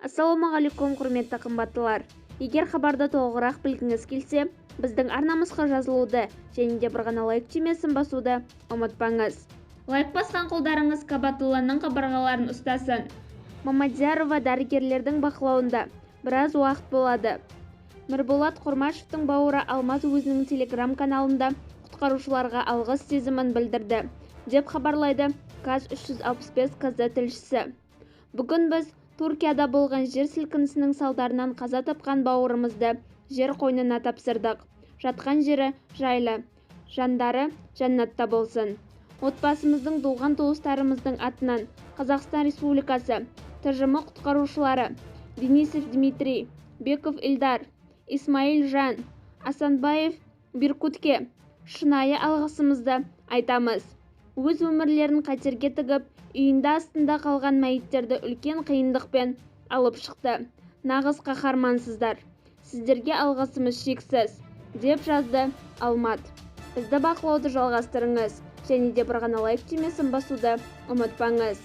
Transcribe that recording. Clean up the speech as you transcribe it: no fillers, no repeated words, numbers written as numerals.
Ассалаумағалейкум, құрметті қымбаттылар. Егер хабарды толығырақ білгіңіз келсе, біздің арнамызға жазылуды және де бір ғана лайк түймесін басуды ұмытпаңыз. Лайк басқан қолдарыңыз Кабатулланың қабырғаларын ұстасын. Мамадиярова дәрігерлердің бақылауында біраз уақыт болады. Мірболат Құрмашевтың бауыры Алмат өзінің телеграм-каналында құтқарушыларға алғыс сезімін білдірді, деп хабарлайды КАЗ 365 КЗ тілшісі. Бүгін біз Түркияда болған жер сілкінісінің салдарынан қаза тапқан бауырымызды жер қойнына тапсырдық. Жатқан жері жайлы, жандары жәннатта болсын. Отбасымыздың туған-туыстарымыздың атынан Қазақстан Республикасы ТЖМ құтқарушылары Денисов Дмитрий, Беков Ильдар, Исмаил Жан, Асанбаев Биркутке шынайы алғысымызды айтамыз. Өз өмірлерін қатерге тігіп, үйінде астында қалған мәйіттерді үлкен қиындықпен алып шықты. Нағыз қаһармансыздар. Сіздерге алғысымыз шексіз, деп жазды Алмат. Бізді бақылауды жалғастырыңыз және де бір ғана лайк түймесін басуды ұмытпаңыз.